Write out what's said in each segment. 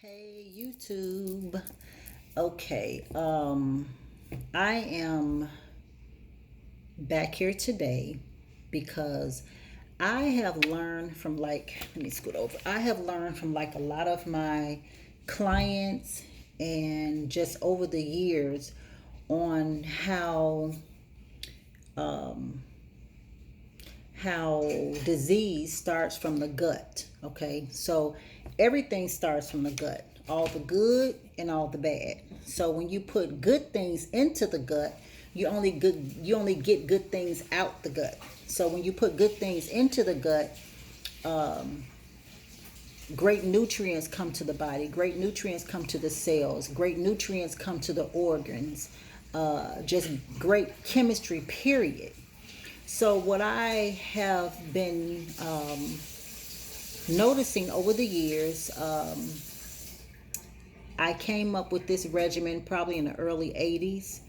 Hey YouTube. Okay, I am back here today because I have learned from let me scoot over. I have learned from a lot of my clients and just over the years on how disease starts from the gut. Okay, so everything starts from the gut, all the good and all the bad. So when you put good things into the gut, you only get good things out the gut. So when you put good things into the gut, great nutrients come to the body, great nutrients come to the cells, great nutrients come to the organs, just great chemistry, period. So what I have been noticing over the years, I came up with this regimen probably in the early 80s.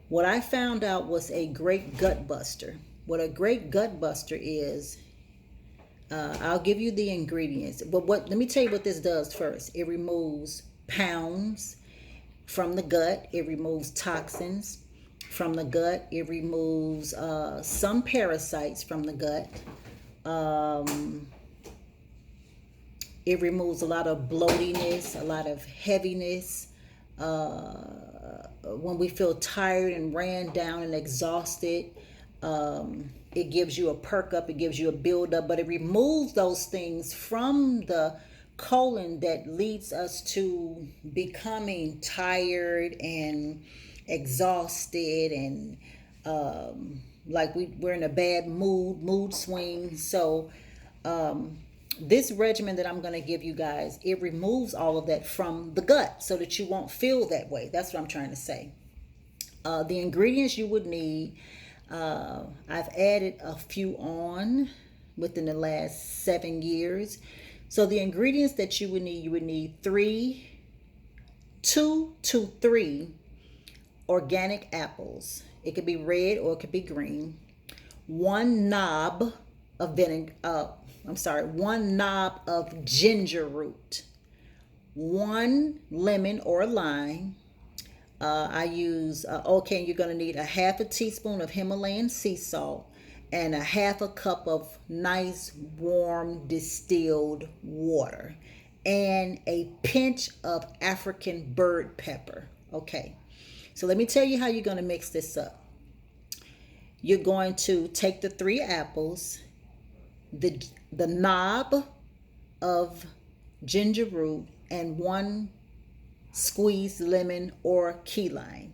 What I found out was a great gut buster. What a great gut buster is, I'll give you the ingredients. But let me tell you what this does first. It removes pounds from the gut. It removes toxins from the gut. It removes some parasites from the gut. It removes a lot of bloatiness, a lot of heaviness. When we feel tired and ran down and exhausted, it gives you a perk up, it gives you a build up, but it removes those things from the colon that leads us to becoming tired and exhausted and we're in a bad mood swing. So this regimen that I'm going to give you guys, it removes all of that from the gut so that you won't feel that way. That's what I'm trying to say. The ingredients you would need, I've added a few on within the last 7 years. So the ingredients that you would need 2 to 3 organic apples. It could be red or it could be green. 1 knob of vinegar. 1 knob of ginger root. 1 lemon or lime. I use, you're going to need a half a teaspoon of Himalayan sea salt and a half a cup of nice warm distilled water and a pinch of African bird pepper. Okay, so let me tell you how you're going to mix this up. You're going to take the 3 apples, the knob of ginger root, and 1 squeezed lemon or key lime.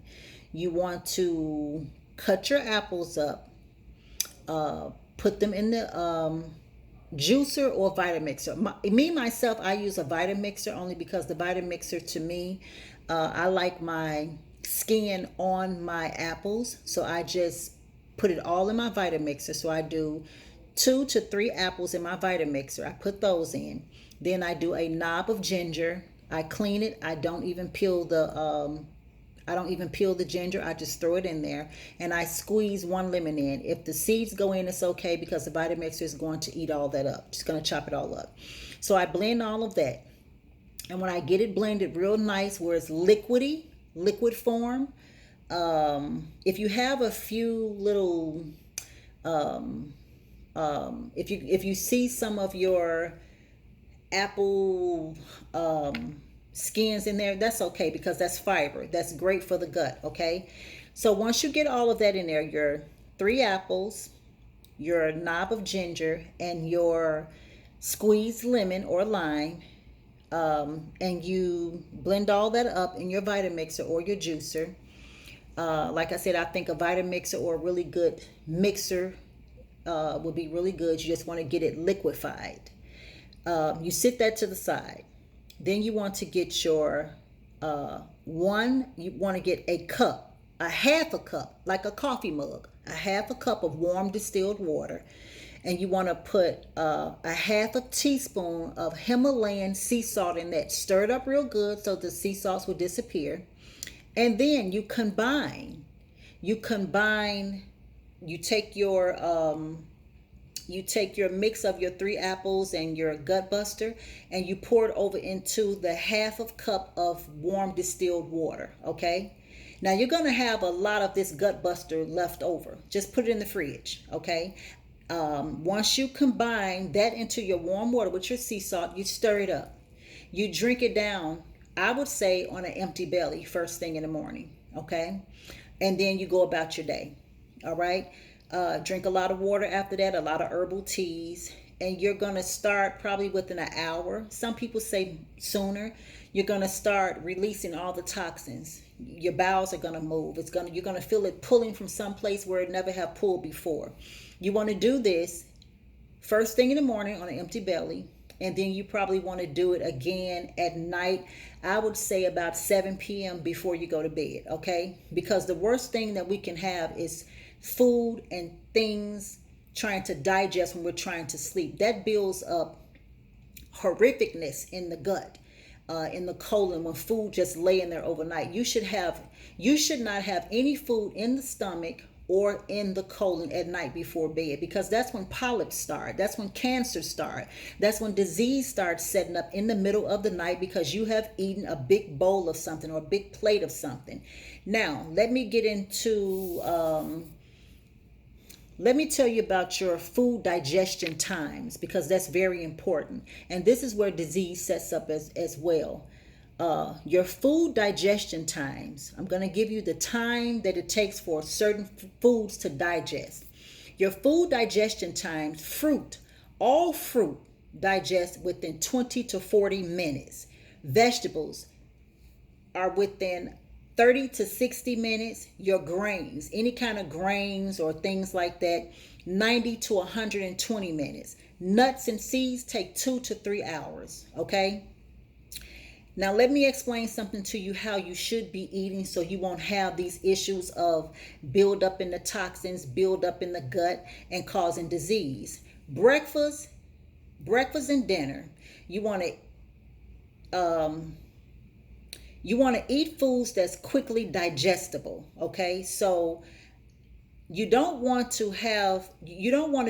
You want to cut your apples up, put them in the juicer or Vitamixer. Myself, I use a Vitamixer only because the Vitamixer, to me, I like my skin on my apples, so I just put it all in my Vitamixer. So I do 2 to 3 apples in my Vitamixer. I put those in. Then I do a knob of ginger. I clean it. I don't even peel the ginger. I just throw it in there, and I squeeze 1 lemon in. If the seeds go in, it's okay because the Vitamixer is going to eat all that up. Just going to chop it all up. So I blend all of that, and when I get it blended real nice, where it's liquid form, if you have a few little, if you see some of your apple skins in there, that's okay because that's fiber. That's great for the gut. Okay, so once you get all of that in there, your 3 apples, your knob of ginger, and your squeezed lemon or lime, and you blend all that up in your Vitamixer or your juicer. Like I said, I think a Vitamixer or a really good mixer would be really good. You just want to get it liquefied. You sit that to the side. Then you want to get your you want to get a half a cup, like a coffee mug, a half a cup of warm distilled water. And you want to put a half a teaspoon of Himalayan sea salt in that. Stir it up real good so the sea salts will disappear. And then you combine. You take your You take your mix of your 3 apples and your gut buster, and you pour it over into the half of cup of warm distilled water. Okay. Now you're going to have a lot of this gut buster left over. Just put it in the fridge. Okay. Once you combine that into your warm water with your sea salt, you stir it up. You drink it down, I would say, on an empty belly first thing in the morning. Okay. And then you go about your day. All right. Drink a lot of water after that, a lot of herbal teas, and you're going to start probably within an hour. Some people say sooner. You're going to start releasing all the toxins. Your bowels are going to move. You're going to feel it pulling from some place where it never have pulled before. You want to do this first thing in the morning on an empty belly, and then you probably want to do it again at night. I would say about 7 p.m. before you go to bed, okay? Because the worst thing that we can have is food and things trying to digest when we're trying to sleep. That builds up horrificness in the gut, in the colon, when food just lay in there overnight. You should not have any food in the stomach or in the colon at night before bed, because that's when polyps start. That's when cancer start. That's when disease starts setting up in the middle of the night, because you have eaten a big bowl of something or a big plate of something. Now, let me tell you about your food digestion times, because that's very important. And this is where disease sets up as well. Your food digestion times. I'm going to give you the time that it takes for certain foods to digest. Your food digestion times, all fruit digest within 20 to 40 minutes. Vegetables are within 30 to 60 minutes. Your grains, any kind of grains or things like that, 90 to 120 minutes. Nuts and seeds take 2 to 3 hours. Okay. Now let me explain something to you how you should be eating, so you won't have these issues of build up in the toxins, build up in the gut, and causing disease. Breakfast and dinner. You want to eat foods that's quickly digestible. Okay, so you don't want to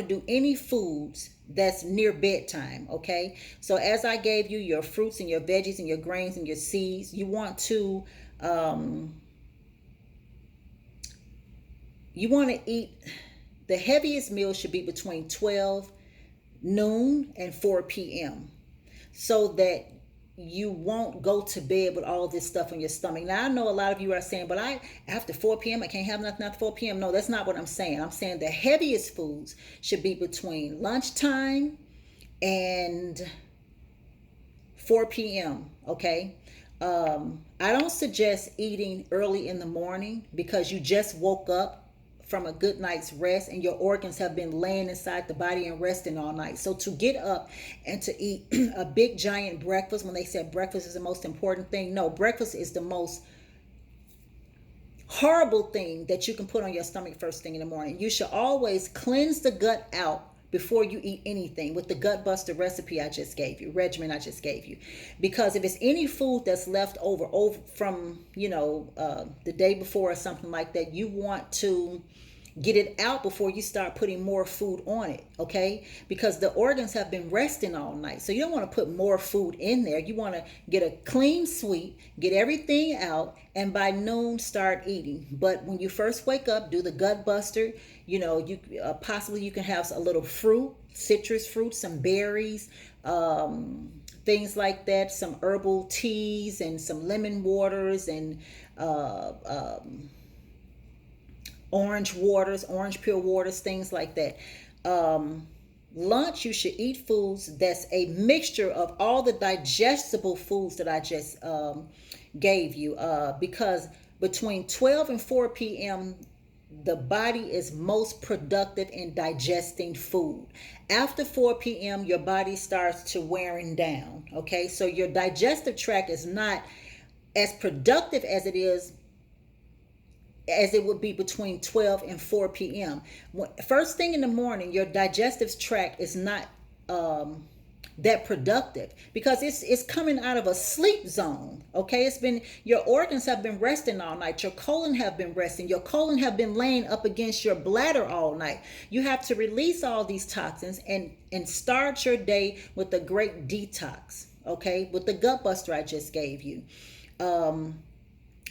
do any foods that's near bedtime. Okay, so as I gave you your fruits and your veggies and your grains and your seeds, you want to eat, the heaviest meal should be between 12 noon and 4 p.m. so that you won't go to bed with all this stuff in your stomach. Now, I know a lot of you are saying, but after 4 p.m., I can't have nothing after 4 p.m. No, that's not what I'm saying. I'm saying the heaviest foods should be between lunchtime and 4 p.m., okay? I don't suggest eating early in the morning, because you just woke up from a good night's rest and your organs have been laying inside the body and resting all night. So to get up and to eat a big giant breakfast, when they said breakfast is the most important thing, no, breakfast is the most horrible thing that you can put on your stomach first thing in the morning. You should always cleanse the gut out before you eat anything, with the gut buster recipe I just gave you, regimen I just gave you. Because if it's any food that's left over from the day before or something like that, you want to get it out before you start putting more food on it, okay? Because the organs have been resting all night. So you don't want to put more food in there. You want to get a clean sweep, get everything out, and by noon start eating. But when you first wake up, do the gut buster. You possibly you can have a little fruit, citrus fruit, some berries, things like that, some herbal teas and some lemon waters and orange peel waters, things like that. Lunch, you should eat foods that's a mixture of all the digestible foods that I just gave you, because between 12 and 4 p.m. the body is most productive in digesting food. After 4 p.m. your body starts to wearing down. Okay, so your digestive tract is not as productive as it would be between 12 and 4 p.m. First thing in the morning, your digestive tract is not that productive, because it's coming out of a sleep zone. Okay, it's been, your organs have been resting all night, your colon have been resting, your colon have been laying up against your bladder all night. You have to release all these toxins and start your day with a great detox, okay, with the gut buster I just gave you. And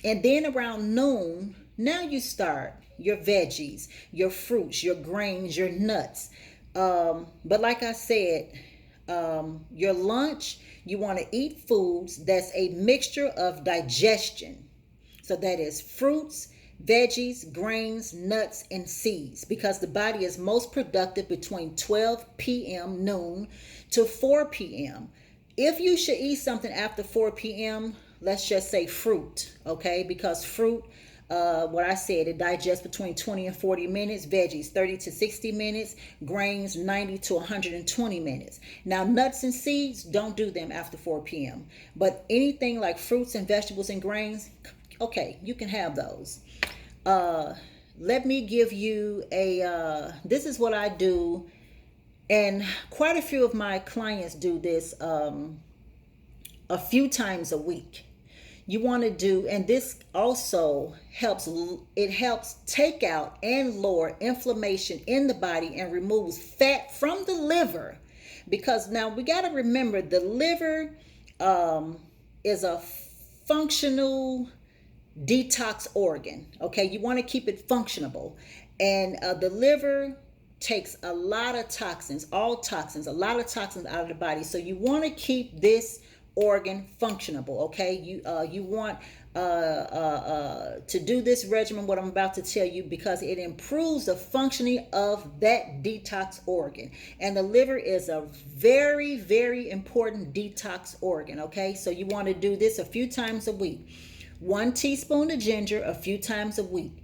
then around noon, now you start your veggies, your fruits, your grains, your nuts. But like I said, your lunch, you want to eat foods that's a mixture of digestion. So that is fruits, veggies, grains, nuts, and seeds, because the body is most productive between 12 p.m. noon to 4 p.m. If you should eat something after 4 p.m., let's just say fruit, okay? Because fruit, what I said, it digests between 20 and 40 minutes. Veggies, 30 to 60 minutes. Grains, 90 to 120 minutes. Now, nuts and seeds, don't do them after 4 p.m. But anything like fruits and vegetables and grains, okay, you can have those. Let me give you this is what I do, and quite a few of my clients do this a few times a week. You want to do, and this also helps, it helps take out and lower inflammation in the body and removes fat from the liver. Because now we got to remember, the liver is a functional detox organ. Okay, you want to keep it functionable, and the liver takes a lot of toxins, a lot of toxins out of the body. So you want to keep this organ functionable. Okay, you want to do this regimen, what I'm about to tell you, because it improves the functioning of that detox organ. And the liver is a very, very important detox organ. Okay, so you want to do this a few times a week. 1 teaspoon of ginger a few times a week.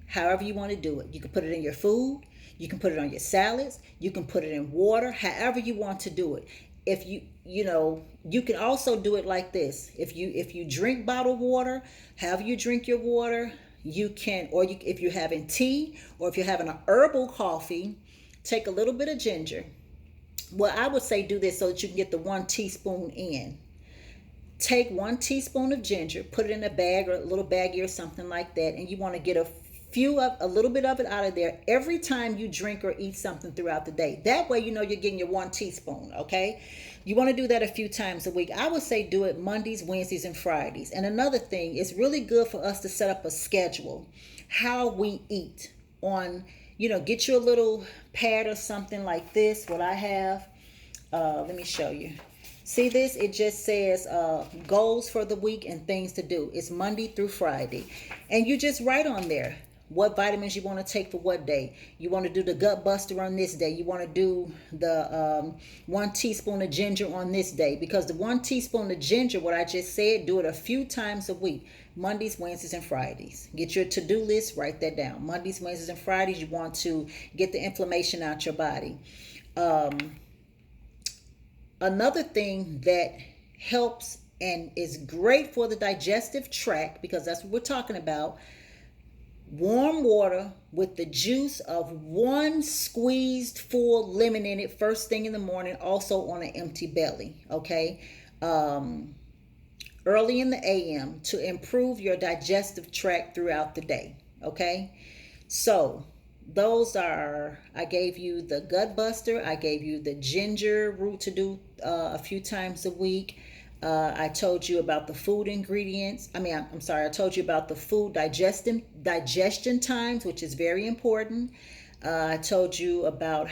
However you want to do it. You can put it in your food, you can put it on your salads, you can put it in water, however you want to do it. If you can also do it like this. If you drink bottled water, however you drink your water, you can, or if you're having tea, or if you're having an herbal coffee, take a little bit of ginger. Well, I would say do this so that you can get the 1 teaspoon in. Take 1 teaspoon of ginger, put it in a bag or a little baggie or something like that, and you want to get a little bit of it out of there every time you drink or eat something throughout the day. That way, you're getting your 1 teaspoon, okay? You want to do that a few times a week. I would say do it Mondays, Wednesdays, and Fridays. And another thing, it's really good for us to set up a schedule, how we eat on, get you a little pad or something like this, what I have. Let me show you. See this? It just says goals for the week and things to do. It's Monday through Friday. And you just write on there what vitamins you want to take for what day. You want to do the gut buster on this day. You want to do the 1 teaspoon of ginger on this day. Because the 1 teaspoon of ginger, what I just said, do it a few times a week. Mondays, Wednesdays, and Fridays. Get your to-do list, write that down. Mondays, Wednesdays, and Fridays, you want to get the inflammation out your body. Another thing that helps and is great for the digestive tract, because that's what we're talking about, warm water with the juice of 1 squeezed full lemon in it first thing in the morning, also on an empty belly, okay? Early in the AM to improve your digestive tract throughout the day, okay? So those are, I gave you the gut buster, I gave you the ginger root to do a few times a week. I told you about the food ingredients. I told you about the food digestion times, which is very important. I told you about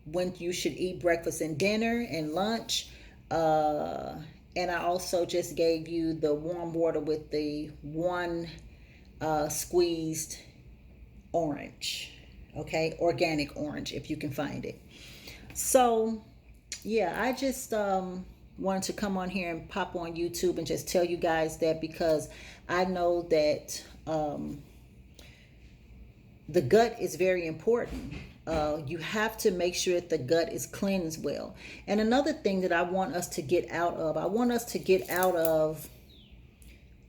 when you should eat breakfast and dinner and lunch. And I also just gave you the warm water with the 1 squeezed orange, okay, organic orange if you can find it. So yeah, I just wanted to come on here and pop on YouTube and just tell you guys that, because I know that the gut is very important. You have to make sure that the gut is cleansed well. And another thing that I want us to get out of,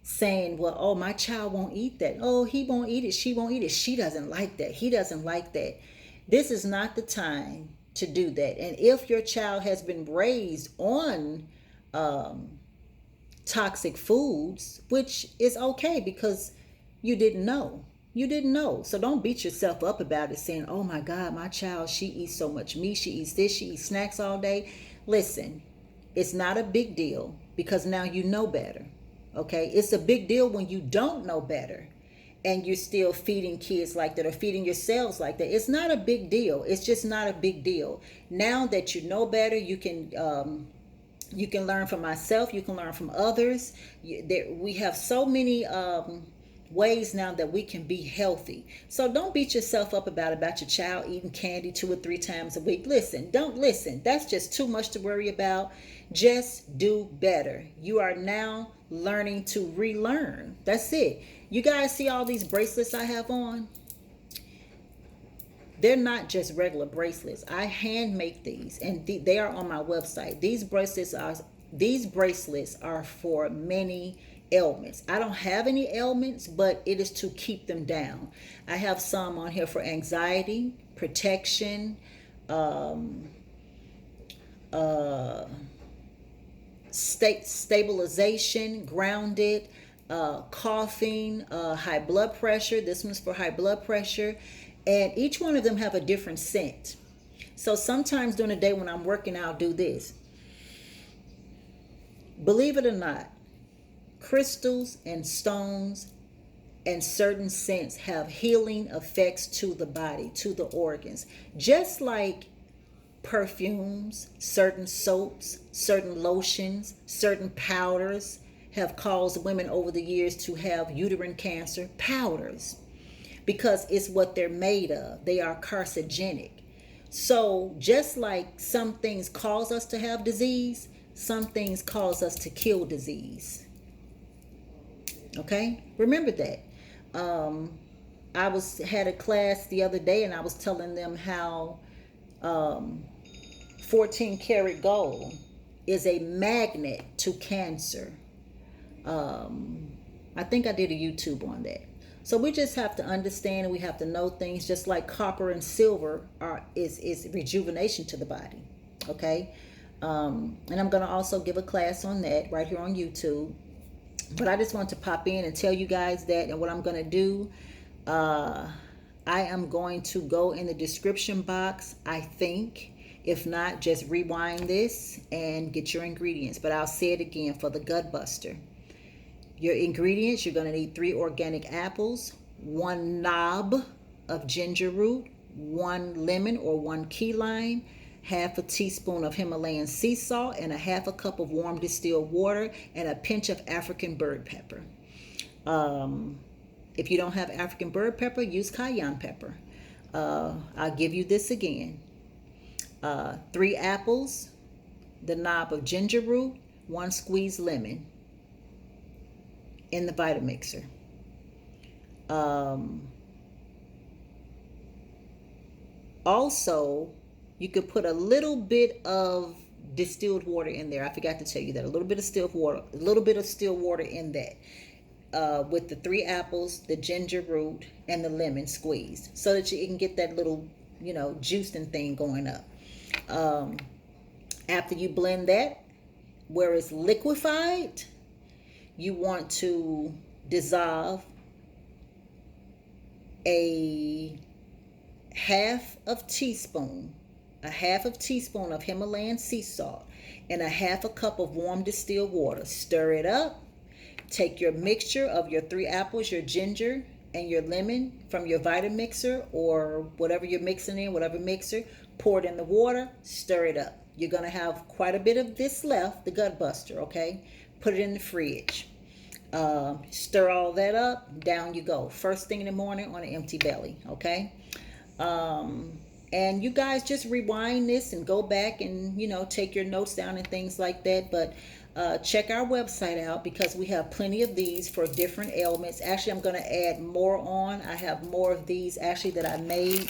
saying, well, oh, my child won't eat that. Oh, he won't eat it. She won't eat it. She doesn't like that. He doesn't like that. This is not the time to do that. And if your child has been raised on toxic foods, which is okay because you didn't know. You didn't know. So don't beat yourself up about it saying, oh my God, my child, she eats so much meat. She eats this. She eats snacks all day. Listen, it's not a big deal because now you know better. Okay? It's a big deal when you don't know better and you're still feeding kids like that or feeding yourselves like that. It's not a big deal. It's just not a big deal. Now that you know better, you can learn from myself. You can learn from others. We have so many ways now that we can be healthy. So don't beat yourself up about your child eating candy 2 or 3 times a week. Don't listen. That's just too much to worry about. Just do better. You are now learning to relearn. That's it. You guys see all these bracelets I have on? They're not just regular bracelets. I hand make these, and they are on my website. These bracelets are for many ailments. I don't have any ailments, but it is to keep them down. I have some on here for anxiety, protection, stabilization, grounded, coughing, high blood pressure. This one's for high blood pressure. And each one of them have a different scent. So sometimes during the day when I'm working, I'll do this. Believe it or not, crystals and stones and certain scents have healing effects to the body, to the organs. Just like perfumes, certain soaps, certain lotions, certain powders have caused women over the years to have uterine cancer. Powders. Because it's what they're made of. They are carcinogenic. So just like some things cause us to have disease, some things cause us to kill disease. Okay? Remember that. I had a class the other day and I was telling them how 14 karat gold is a magnet to cancer. I think I did a YouTube on that. So we just have to understand and we have to know things, just like copper and silver is rejuvenation to the body. Okay? And I'm going to also give a class on that right here on YouTube. But I just want to pop in and tell you guys that. And what I'm going to do, I am going to go in the description box, I think. If not, just rewind this and get your ingredients. But I'll say it again for the gut buster. Your ingredients, you're going to need 3 organic apples, 1 knob of ginger root, 1 lemon or 1 key lime, half a teaspoon of Himalayan sea salt, and a half a cup of warm distilled water, and a pinch of African bird pepper. If you don't have African bird pepper, use cayenne pepper. I'll give you this again. 3 apples, the knob of ginger root, 1 squeezed lemon in the Vitamixer. Also, you could put a little bit of distilled water in there. I forgot to tell you that. A little bit of still water in that. With the 3 apples, the ginger root, and the lemon squeezed, so that you can get that little, juicing thing going up. After you blend that, where it's liquefied, you want to dissolve a half of teaspoon of Himalayan sea salt and a half a cup of warm distilled water. Stir it up. Take your mixture of your 3 apples, your ginger, and your lemon from your Vitamixer or whatever you're mixing in, whatever mixer. Pour it in the water. Stir it up. You're going to have quite a bit of this left, the gut buster, okay? Put it in the fridge. Stir all that up. Down you go. First thing in the morning on an empty belly, okay? And you guys just rewind this and go back and, take your notes down and things like that. But check our website out because we have plenty of these for different ailments. Actually, I'm going to add more on. I have more of these actually that I made.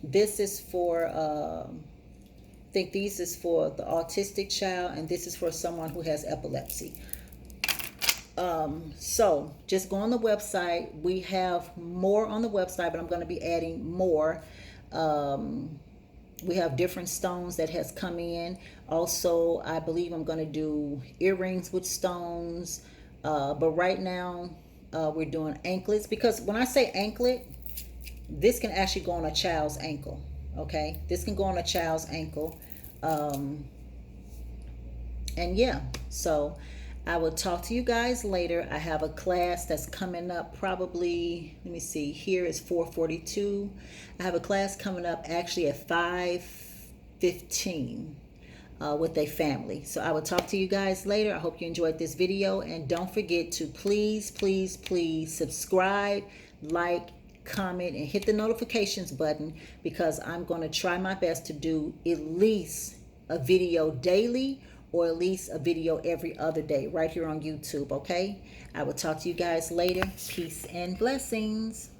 This is for, I think these is for the autistic child, and this is for someone who has epilepsy. So just go on the website. We have more on the website, but I'm going to be adding more. We have different stones that has come in. Also, I believe I'm going to do earrings with stones. But right now, we're doing anklets, because when I say anklet, this can actually go on a child's ankle. Okay, this can go on a child's ankle. And yeah, so I will talk to you guys later. I have a class that's coming up probably, let me see, here is 4:42. I have a class coming up actually at 5:15 with a family. So I will talk to you guys later. I hope you enjoyed this video, and don't forget to please, please, please subscribe, like, comment, and hit the notifications button, because I'm going to try my best to do at least a video daily, or at least a video every other day right here on YouTube. Okay, I will talk to you guys later. Peace and blessings.